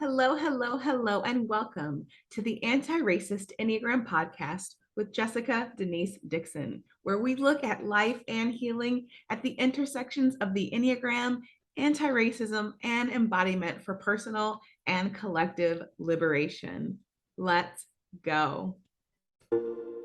Hello, hello, hello, and welcome to the Anti-Racist Enneagram Podcast with Jessica Denise Dixon, where we look at life and healing at the intersections of the Enneagram, anti-racism, and embodiment for personal and collective liberation. Let's go.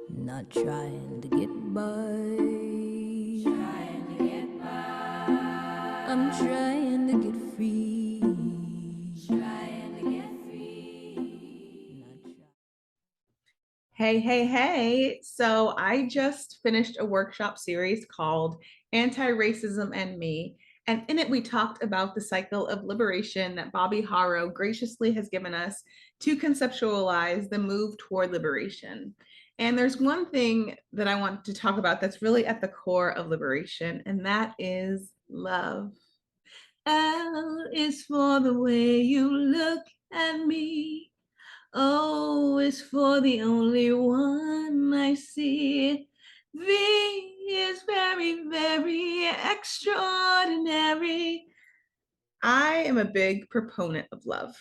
Not trying to get by. Trying to get by. I'm trying to get free. Trying to get free. Hey, hey, hey. So I just finished a workshop series called Anti-Racism and Me. And in it, we talked about the cycle of liberation that Bobbi Harro graciously has given us to conceptualize the move toward liberation. And there's one thing that I want to talk about that's really at the core of liberation, and that is love. L is for the way you look at me. O is for the only one I see. V is very, very extraordinary. I am a big proponent of love.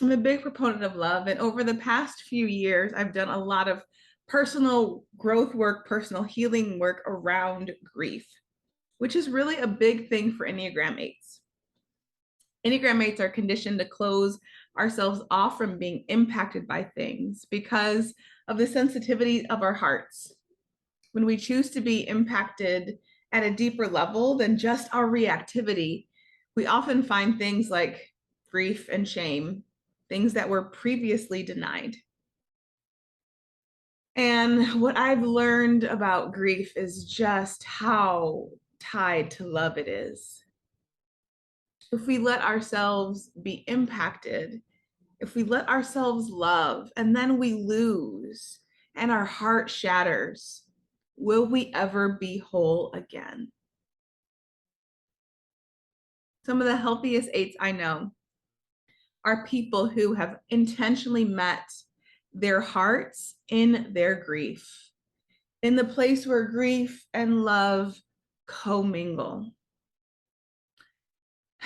I'm a big proponent of love. And over the past few years, I've done a lot of personal growth work, personal healing work around grief, which is really a big thing for Enneagram 8s. Enneagram mates are conditioned to close ourselves off from being impacted by things because of the sensitivity of our hearts. When we choose to be impacted at a deeper level than just our reactivity, we often find things like grief and shame, things that were previously denied. And what I've learned about grief is just how tied to love it is. If we let ourselves be impacted, if we let ourselves love and then we lose and our heart shatters, will we ever be whole again? Some of the healthiest 8s I know are people who have intentionally met their hearts in their grief, in the place where grief and love commingle.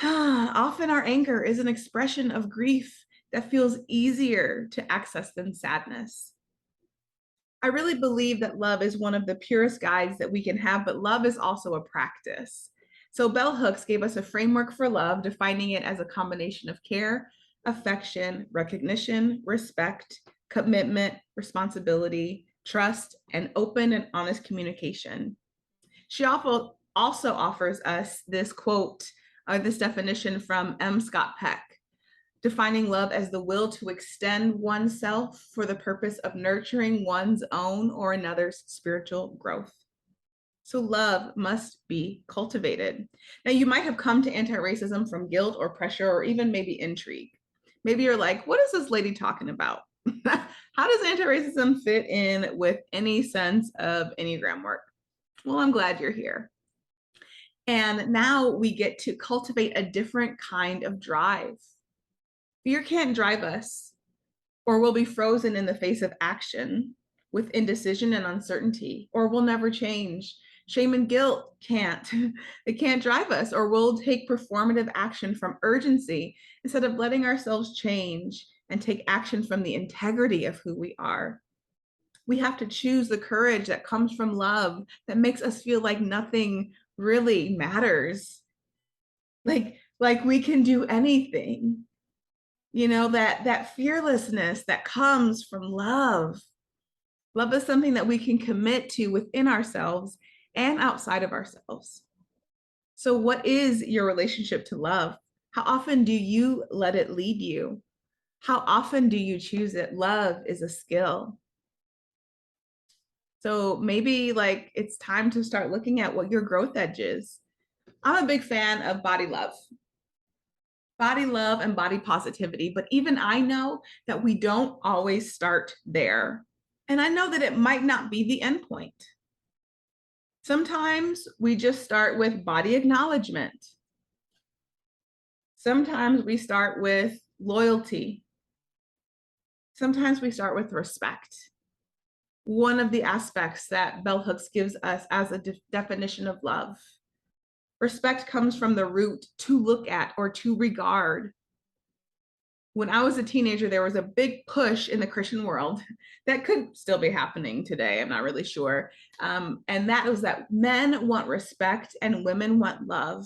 Often our anger is an expression of grief that feels easier to access than sadness. I really believe that love is one of the purest guides that we can have, but love is also a practice. So Bell Hooks gave us a framework for love, defining it as a combination of care, affection, recognition, respect, commitment, responsibility, trust, and open and honest communication. She also offers us this quote, this definition from M. Scott Peck, defining love as the will to extend oneself for the purpose of nurturing one's own or another's spiritual growth. So love must be cultivated. Now, you might have come to anti-racism from guilt or pressure or even maybe intrigue. Maybe you're like, what is this lady talking about? How does anti-racism fit in with any sense of Enneagram work? Well, I'm glad you're here. And now we get to cultivate a different kind of drive. Fear can't drive us, or we'll be frozen in the face of action with indecision and uncertainty, or we'll never change. Shame and guilt can't. It can't drive us, or we'll take performative action from urgency instead of letting ourselves change and take action from the integrity of who we are. We have to choose the courage that comes from love that makes us feel like nothing really matters. Like we can do anything. You know, that fearlessness that comes from love. Love is something that we can commit to within ourselves and outside of ourselves. So what is your relationship to love? How often do you let it lead you? How often do you choose it? Love is a skill. So maybe like it's time to start looking at what your growth edge is. I'm a big fan of body love and body positivity, but even I know that we don't always start there. And I know that it might not be the end point. Sometimes we just start with body acknowledgement. Sometimes we start with loyalty. Sometimes we start with respect. One of the aspects that Bell Hooks gives us as a definition of love. Respect comes from the root to look at or to regard. When I was a teenager, there was a big push in the Christian world that could still be happening today. I'm not really sure. And that was that men want respect and women want love.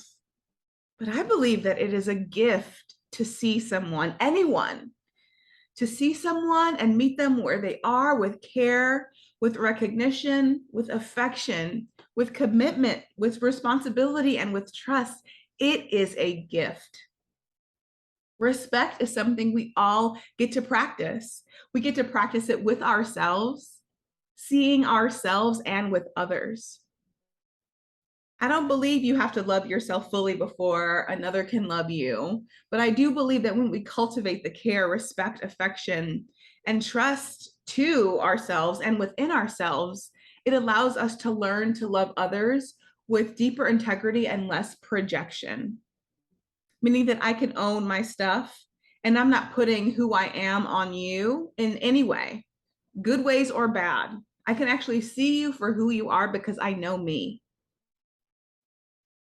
But I believe that it is a gift to see someone, anyone, to see someone and meet them where they are with care, with recognition, with affection, with commitment, with responsibility, and with trust. It is a gift. Respect is something we all get to practice. We get to practice it with ourselves, seeing ourselves and with others. I don't believe you have to love yourself fully before another can love you. But I do believe that when we cultivate the care, respect, affection, and trust to ourselves and within ourselves, it allows us to learn to love others with deeper integrity and less projection, meaning that I can own my stuff and I'm not putting who I am on you in any way, good ways or bad. I can actually see you for who you are because I know me.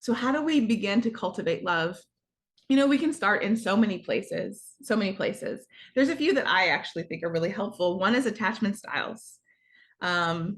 So, how do we begin to cultivate love? You know, we can start in so many places, so many places. There's a few that I actually think are really helpful. One is attachment styles. Um,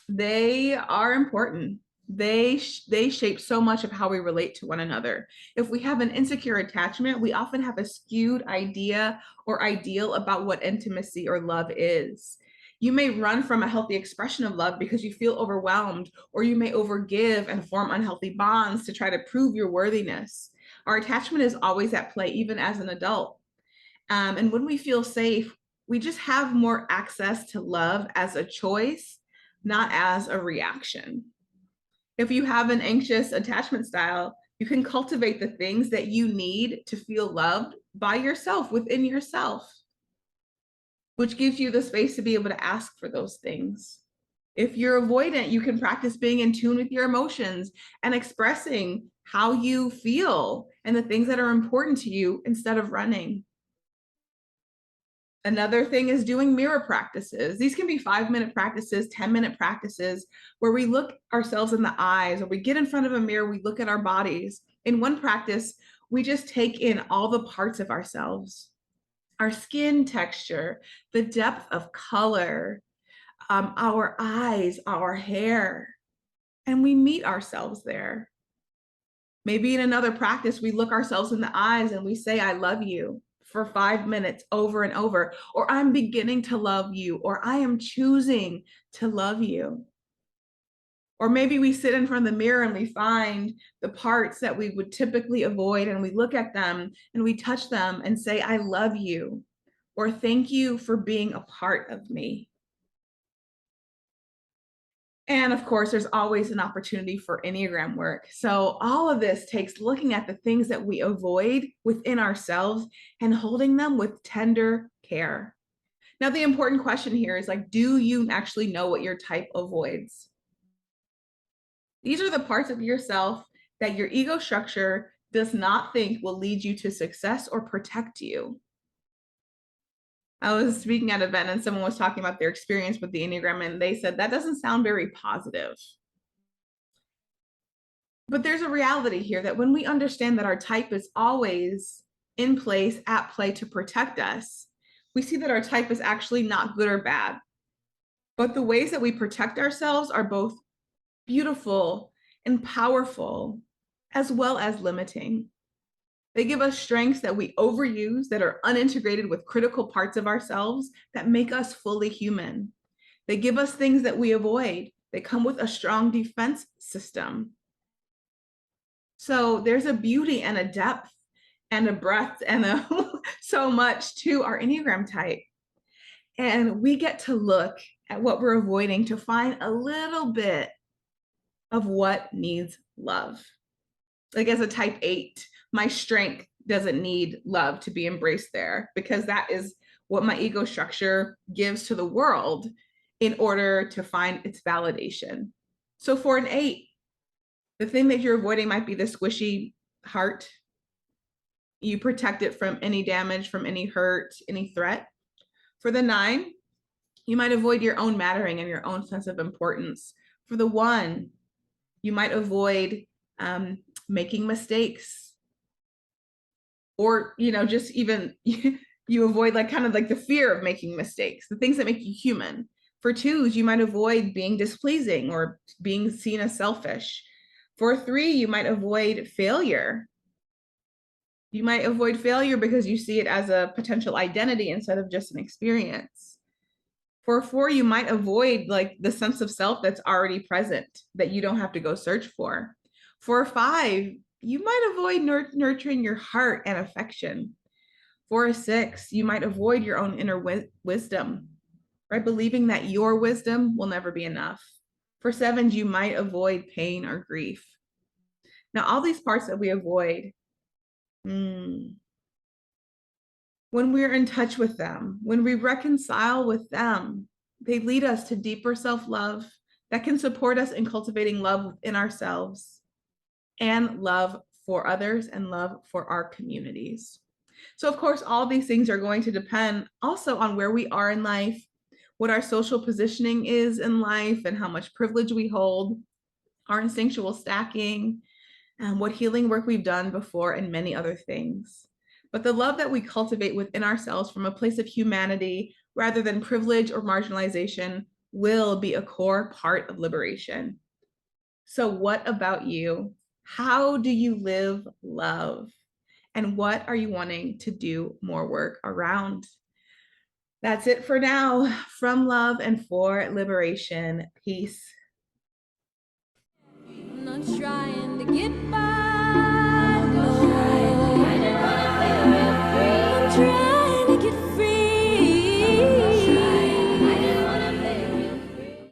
they are important. They shape so much of how we relate to one another. If we have an insecure attachment, we often have a skewed idea or ideal about what intimacy or love is. You may run from a healthy expression of love because you feel overwhelmed, or you may overgive and form unhealthy bonds to try to prove your worthiness. Our attachment is always at play, even as an adult. And when we feel safe, we just have more access to love as a choice, not as a reaction. If you have an anxious attachment style, you can cultivate the things that you need to feel loved by yourself, within yourself, which gives you the space to be able to ask for those things. If you're avoidant, you can practice being in tune with your emotions and expressing how you feel and the things that are important to you instead of running. Another thing is doing mirror practices. These can be 5-minute practices, 10-minute practices, where we look ourselves in the eyes, or we get in front of a mirror, we look at our bodies. In one practice, we just take in all the parts of ourselves, our skin texture, the depth of color, our eyes, our hair, and we meet ourselves there. Maybe in another practice, we look ourselves in the eyes and we say, I love you for 5 minutes over and over, or I'm beginning to love you, or I am choosing to love you. Or maybe we sit in front of the mirror and we find the parts that we would typically avoid and we look at them and we touch them and say, I love you, or thank you for being a part of me. And of course, there's always an opportunity for Enneagram work. So all of this takes looking at the things that we avoid within ourselves and holding them with tender care. Now, the important question here is like, do you actually know what your type avoids? These are the parts of yourself that your ego structure does not think will lead you to success or protect you. I was speaking at an event and someone was talking about their experience with the Enneagram, and they said that doesn't sound very positive. But there's a reality here that when we understand that our type is always in place, at play to protect us, we see that our type is actually not good or bad. But the ways that we protect ourselves are both beautiful and powerful, as well as limiting. They give us strengths that we overuse, that are unintegrated with critical parts of ourselves that make us fully human. They give us things that we avoid. They come with a strong defense system. So there's a beauty and a depth and a breadth and so much to our Enneagram type. And we get to look at what we're avoiding to find a little bit of what needs love. Like as a type 8, my strength doesn't need love to be embraced there, because that is what my ego structure gives to the world in order to find its validation. So for an 8, the thing that you're avoiding might be the squishy heart. You protect it from any damage, from any hurt, any threat. For the 9, you might avoid your own mattering and your own sense of importance. For the 1, you might avoid making mistakes or just even you avoid like kind of like the fear of making mistakes, the things that make you human. For twos, you might avoid being displeasing or being seen as selfish. For three, you might avoid failure. You might avoid failure because you see it as a potential identity instead of just an experience. For four, you might avoid like the sense of self that's already present that you don't have to go search for. For five, you might avoid nurturing your heart and affection. For a six, you might avoid your own inner wisdom, right? Believing that your wisdom will never be enough. For sevens, you might avoid pain or grief. Now, all these parts that we avoid, when we're in touch with them, when we reconcile with them, they lead us to deeper self love that can support us in cultivating love in ourselves and love for others and love for our communities. So, of course, all these things are going to depend also on where we are in life, what our social positioning is in life, and how much privilege we hold, our instinctual stacking, and what healing work we've done before, and many other things. But the love that we cultivate within ourselves from a place of humanity rather than privilege or marginalization will be a core part of liberation. So, what about you? How do you live love? And what are you wanting to do more work around? That's it for now. From love and for liberation. Peace. I'm not trying to get